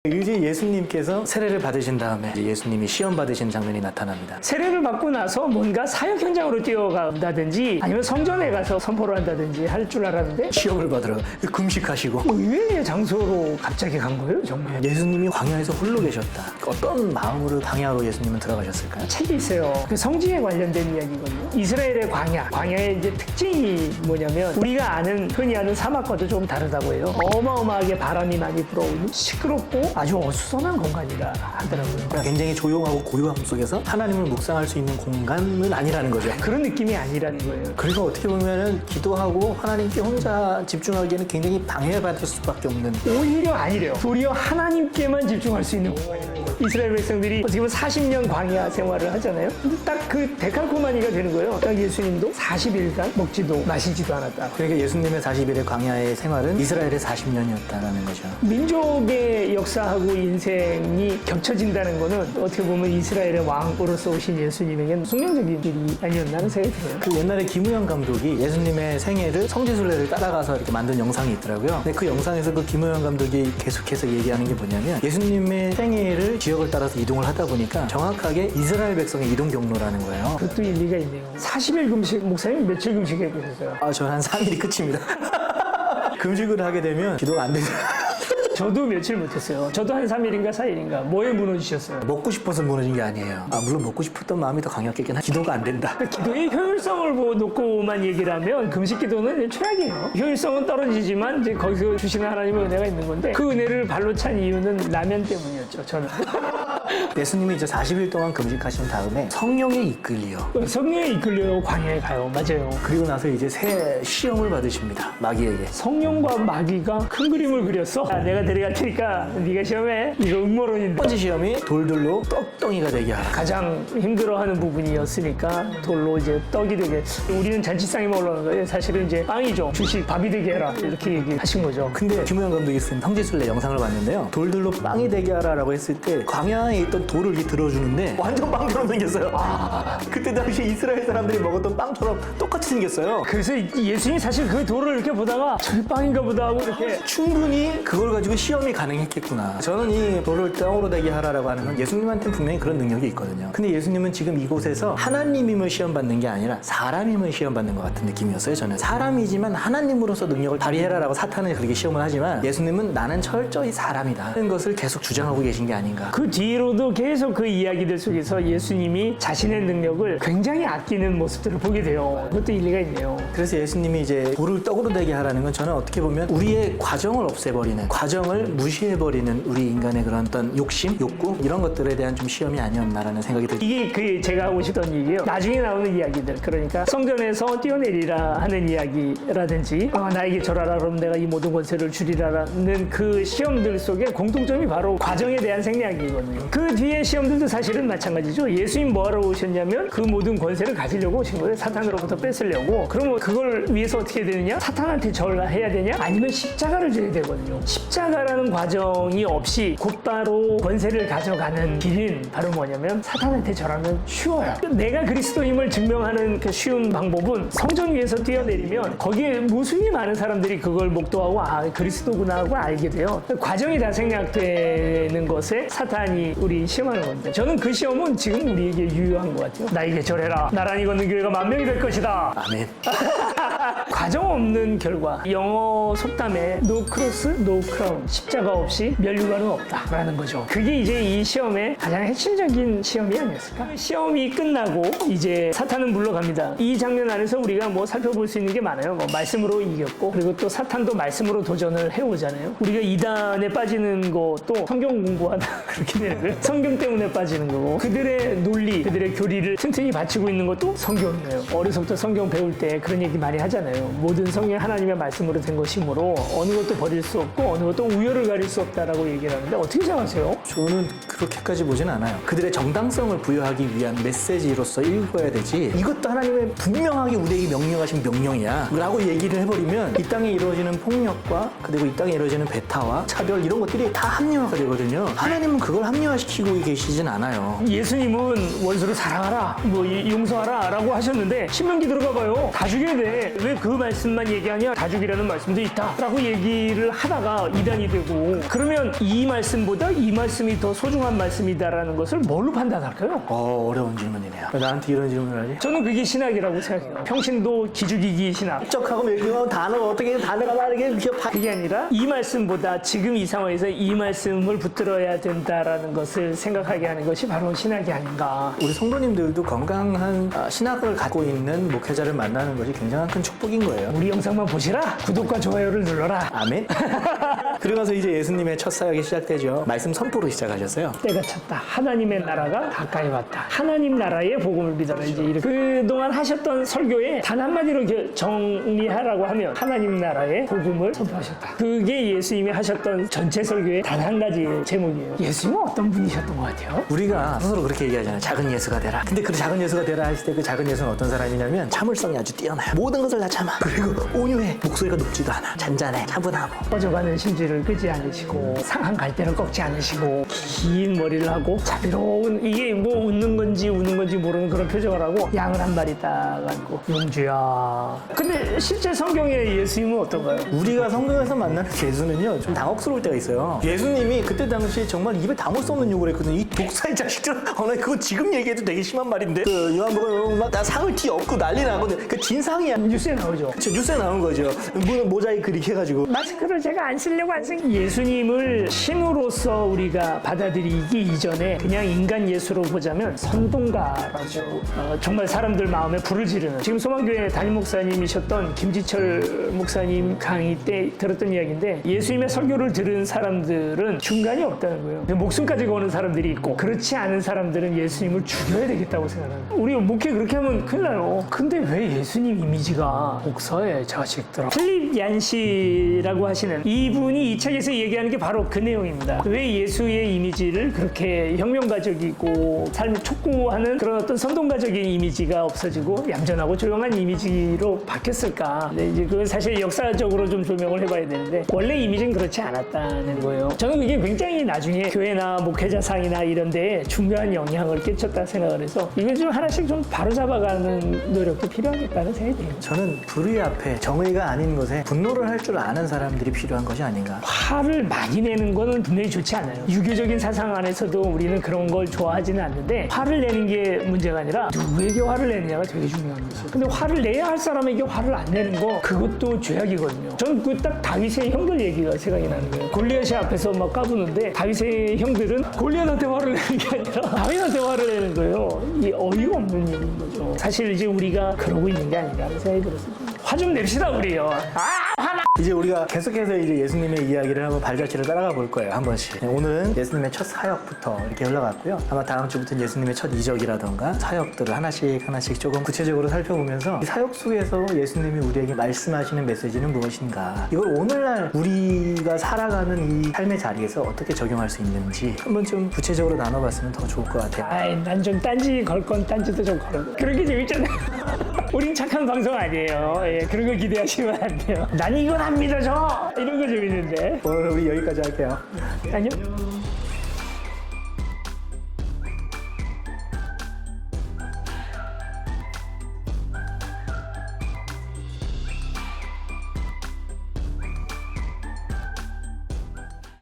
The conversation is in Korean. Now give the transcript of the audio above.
이제 예수님께서 세례를 받으신 다음에 예수님이 시험 받으신 장면이 나타납니다. 세례를 받고 나서 뭔가 사역 현장으로 뛰어간다든지 아니면 성전에 가서 선포를 한다든지 할 줄 알았는데 시험을 받으러 금식하시고 의외의 장소로 갑자기 간 거예요, 정말. 예수님이 광야에서 홀로 계셨다. 어떤 마음으로 광야로 예수님은 들어가셨을까요? 책이 있어요. 그 성지에 관련된 이야기거든요. 이스라엘의 광야. 광야의 이제 특징이 뭐냐면 우리가 흔히 아는 사막과도 좀 다르다고 해요. 어마어마하게 바람이 많이 불어오는 시끄럽고 아주 어수선한 공간이라 하더라고요. 그러니까 굉장히 조용하고 고요함 속에서 하나님을 묵상할 수 있는 공간은 아니라는 거죠. 그런 느낌이 아니라는 거예요. 그리고 어떻게 보면은 기도하고 하나님께 혼자 집중하기에는 굉장히 방해받을 수밖에 없는. 오히려 아니래요. 도리어 하나님께만 집중할 수 있는 공간이에요. 이스라엘 백성들이 어떻게 보면 40년 광야 생활을 하잖아요. 근데 딱 그 데칼코마니가 되는 거예요. 딱 예수님도 40일간 먹지도 마시지도 않았다. 그러니까 예수님의 40일의 광야의 생활은 이스라엘의 40년이었다는 거죠. 민족의 역사하고 인생이 겹쳐진다는 거는 어떻게 보면 이스라엘의 왕으로서 오신 예수님에게는 숙명적인 일이 아니었나 하는 생각이 들어요. 그 옛날에 김우영 감독이 예수님의 생애를 성지순례를 따라가서 이렇게 만든 영상이 있더라고요. 근데 그 영상에서 그 김우영 감독이 계속해서 얘기하는 게 뭐냐면 예수님의 생애를 지역을 따라서 이동을 하다 보니까 정확하게 이스라엘 백성의 이동 경로라는 거예요. 그것도 일리가 있네요. 40일 금식, 목사님 며칠 금식해 보셨어요? 저는 한 3일이 끝입니다. 금식을 하게 되면 기도가 안 되죠. 저도 며칠 못했어요. 저도 한 3일인가 4일인가 뭐에 무너지셨어요? 먹고 싶어서 무너진 게 아니에요. 물론 먹고 싶었던 마음이 더 강했겠긴 하지만 기도가 안 된다. 기도의 효율성을 놓고만 얘기를 하면 금식 기도는 최악이에요. 효율성은 떨어지지만 이제 거기서 주시는 하나님의 은혜가 있는 건데 그 은혜를 발로 찬 이유는 라면 때문이었죠, 저는. 예수님이 이제 40일 동안 금식하신 다음에 성령에 이끌려. 성령에 이끌려 광야에 가요. 맞아요. 그리고 나서 이제 새 시험을 받으십니다. 마귀에게. 성령과 마귀가 큰 그림을 그렸어. 내가 데려갈 테니까 네가 시험해. 이거 음모론인데. 첫 번째 시험이 돌들로 떡덩이가 되게 하라. 가장 힘들어하는 부분이었으니까 돌로 이제 떡이 되게. 우리는 잔치상에 올라오는 거예요. 사실은 이제 빵이죠. 주식 밥이 되게 해라. 이렇게 얘기하신 거죠. 근데 김우영 감독이 쓴 성지순례 영상을 봤는데요. 돌들로 빵이 되게 하라라고 했을 때 광야에 있던 돌을 이렇게 들어주는데 완전 빵처럼 생겼어요. 그때 당시 이스라엘 사람들이 먹었던 빵처럼 똑같이 생겼어요. 그래서 예수님이 사실 그 돌을 이렇게 보다가 저게 빵인가 보다 하고 이렇게 충분히 그걸 가지고 시험이 가능했겠구나. 저는 이 돌을 땅으로 되게 하라라고 하는 건 예수님한테는 분명히 그런 능력이 있거든요. 근데 예수님은 지금 이곳에서 하나님임을 시험받는 게 아니라 사람임을 시험받는 것 같은 느낌이었어요. 저는 사람이지만 하나님으로서 능력을 발휘해라라고 사탄은 그렇게 시험을 하지만 예수님은 나는 철저히 사람이다 하는 것을 계속 주장하고 계신 게 아닌가. 그 뒤로도 계속 그 이야기들 속에서 예수님이 자신의 능력을 굉장히 아끼는 모습들을 보게 돼요. 그것도 일리가 있네요. 그래서 예수님이 이제 돌을 떡으로 되게 하라는 건 저는 어떻게 보면 우리의 과정을 없애버리는, 과정을 무시해버리는 우리 인간의 그런 어떤 욕심, 욕구 이런 것들에 대한 좀 시험이 아니었나라는 생각이 들어요. 이게 그 제가 하고 싶던 얘기예요. 나중에 나오는 이야기들, 그러니까 성전에서 뛰어내리라 하는 이야기라든지 나에게 절하라 그러면 내가 이 모든 권세를 주리라라는 그 시험들 속에 공통점이 바로 과정에 대한 생략이거든요. 그 뒤에 시험들도 사실은 마찬가지죠. 예수님 뭐하러 오셨냐면 그 모든 권세를 가지려고 오신 거예요. 사탄으로부터 뺏으려고. 그러면 그걸 위해서 어떻게 되느냐? 사탄한테 절해야 되냐? 아니면 십자가를 져야 되거든요. 십자가라는 과정이 없이 곧바로 권세를 가져가는 길은 바로 뭐냐면 사탄한테 절하면 쉬워요. 내가 그리스도임을 증명하는 그 쉬운 방법은 성전 위에서 뛰어내리면 거기에 무수히 많은 사람들이 그걸 목도하고 그리스도구나 하고 알게 돼요. 과정이 다 생략되는 것에 사탄이 우리 시험하는 건데 저는 그 시험은 지금 우리에게 유효한 것 같아요. 나에게 절해라. 나란히 걷는 교회가 10,000명이 될 것이다. 아멘. 과정 없는 결과. 영어 속담에 no cross, no crown. 십자가 없이 면류관은 없다라는 거죠. 그게 이제 이 시험의 가장 핵심적인 시험이 아니었을까? 시험이 끝나고 이제 사탄은 물러갑니다. 이 장면 안에서 우리가 뭐 살펴볼 수 있는 게 많아요. 뭐 말씀으로 이겼고 그리고 또 사탄도 말씀으로 도전을 해오잖아요. 우리가 이단에 빠지는 것도 성경 공부하다 그렇게 되는 거예요. 성경 때문에 빠지는 거고 그들의 논리, 그들의 교리를 튼튼히 바치고 있는 것도 성경이에요. 어려서부터 성경 배울 때 그런 얘기 많이 하잖아요. 모든 성경이 하나님의 말씀으로 된 것이므로 어느 것도 버릴 수 없고 어느 것도 우열을 가릴 수 없다라고 얘기를 하는데 어떻게 생각하세요? 저는 그렇게까지 보진 않아요. 그들의 정당성을 부여하기 위한 메시지로서 읽어야 되지 이것도 하나님의 분명하게 우리에게 명령하신 명령이야 라고 얘기를 해버리면 이 땅에 이루어지는 폭력과 그리고 이 땅에 이루어지는 배타와 차별 이런 것들이 다 합리화가 되거든요. 하나님은 그걸 합리화시키지 시키고 계시진 않아요. 예수님은 원수를 사랑하라, 뭐 용서하라라고 하셨는데 신명기 들어가 봐요. 다 죽여야 돼. 왜 그 말씀만 얘기하냐? 다 죽이라는 말씀도 있다라고 얘기를 하다가 이단이 되고 그러면 이 말씀보다 이 말씀이 더 소중한 말씀이다라는 것을 뭘로 판단할까요? 어려운 질문이네요. 왜 나한테 이런 질문을 하지? 저는 그게 신학이라고 생각해요. 평신도 기죽이기 신학. 적하고 매기고 단어 어떻게 단어가 다르게 그게 아니라 이 말씀보다 지금 이 상황에서 이 말씀을 붙들어야 된다라는 것을 생각하게 하는 것이 바로 신학이 아닌가. 우리 성도님들도 건강한 신학을 갖고 있는 목회자를 만나는 것이 굉장한 큰 축복인 거예요. 우리 영상만 보시라. 구독과 좋아요를 눌러라. 아멘. 그러면서 이제 예수님의 첫 사역이 시작되죠. 말씀 선포로 시작하셨어요. 때가 찼다. 하나님의 나라가 가까이 왔다. 하나님 나라의 복음을 믿어라. 이제 이렇게 그동안 하셨던 설교에 단 한마디로 정리하라고 하면 하나님 나라의 복음을 선포하셨다. 그게 예수님이 하셨던 전체 설교의 단 한 가지 제목이에요. 예수님은 어떤 분이셨던 것 같아요? 우리가 스스로 그렇게 얘기하잖아요. 작은 예수가 되라. 근데 그 작은 예수가 되라 하실 때 그 작은 예수는 어떤 사람이냐면 참을성이 아주 뛰어나요. 모든 것을 다 참아. 그리고 온유해. 목소리가 높지도 않아. 잔잔해. 차분하고. 꺼져가는 심지를 끄지 않으시고 상한 갈대를 꺾지 않으시고 긴 머리를 하고 자비로운 이게 뭐 웃는 건지 우는 건지 모르는 그런 표정을 하고 양을 한 마리 딱 안고 용주야. 근데 실제 성경의 예수님은 어떤가요? 우리가 성경에서 만나는 예수는요 좀 당혹스러울 때가 있어요. 예수님이 그때 당시에 정말 입에 담을 수 없는 욕을 했거든요. 이 독사의 자식들. 나 그거 지금 얘기해도 되게 심한 말인데 그 요한복음 막나 상을 뒤 엎고 난리 나거든. 그 진상이야. 뉴스에 나오죠. 그쵸, 뉴스에 나온 거죠. 모자이크 이렇게 해가지고. 마스크를 제가 안 쓰려고 안 쓴. 예수님을 신으로서 우리가 받아들이기 이전에 그냥 인간 예수로 보자면 선동가라고 정말 사람들 마음에 불을 지르는 지금 소망교회 담임 목사님이셨던 김지철 목사님 강의 때 들었던 이야기인데 예수님의 설교를 들은 사람들은 중간이 없다는 거예요. 목숨까지 거는 사람들이 있고 그렇지 않은 사람들은 예수님을 죽여야 되겠다고 생각하는 거예요. 우리 목회 그렇게 하면 큰일 나요. 근데 왜 예수님 이미지가 목사의 자식들아. 필립 얀시라고 하시는 이분이 이 책에서 얘기하는 게 바로 그 내용입니다. 왜 예수의 이미지를 그렇게 혁명가적이고 삶을 촉구하는 그런 어떤 선동가적인 이미지가 없어지고 얌전하고 조용한 이미지로 바뀌었을까. 근데 이제 그건 사실 역사적으로 좀 조명을 해봐야 되는데 원래 이미지는 그렇지 않았다는 거예요. 저는 그게 굉장히 나중에 교회나 목회자상이나 이런 데에 중요한 영향을 끼쳤다 생각을 해서 이걸 좀 하나씩 좀 바로잡아가는 노력도 필요하겠다는 생각이 돼요. 저는 불의 앞에 정의가 아닌 것에 분노를 할 줄 아는 사람들이 필요한 것이 아닌가. 화를 많이 내는 거는 분명히 좋지 않아요. 유교적인 사상 안에서도 우리는 그런 걸 좋아하지는 않는데 화를 내는 게 문제가 아니라 누구에게 화를 내느냐가 되게 중요한 거죠. 근데 화를 내야 할 사람에게 화를 안 내는 거 그것도 죄악이거든요. 저는 그 딱 다윗의 형들 얘기가 생각이 나는 거예요. 골리앗이 앞에서 막 까부는데 다윗의 형들은 골리앗한테 화를 내는 게 아니라 다윗한테 화를 내는 거예요. 이 어이가 없는 일인 거죠. 사실 이제 우리가 그러고 있는 게 아닌가 하는 생각이 들었어요. 화 좀 냅시다 우리요. 이제 우리가 계속해서 이제 예수님의 이야기를 한번 발자취를 따라가 볼 거예요. 한 번씩. 오늘은 예수님의 첫 사역부터 이렇게 흘러갔고요. 아마 다음 주부터는 예수님의 첫 이적이라던가 사역들을 하나씩 조금 구체적으로 살펴보면서 이 사역 속에서 예수님이 우리에게 말씀하시는 메시지는 무엇인가. 이걸 오늘날 우리가 살아가는 이 삶의 자리에서 어떻게 적용할 수 있는지 한번 좀 구체적으로 나눠봤으면 더 좋을 것 같아요. 아이, 난 좀 딴지 걸 건 딴지도 좀 걸어. 그런 게 재밌잖아요. 우린 착한 방송 아니에요. 예, 그런 거 기대하시면 안 돼요. 난 이건 안 믿어줘. 이런 거 재밌는데. 오늘 우리 여기까지 할게요. 안녕.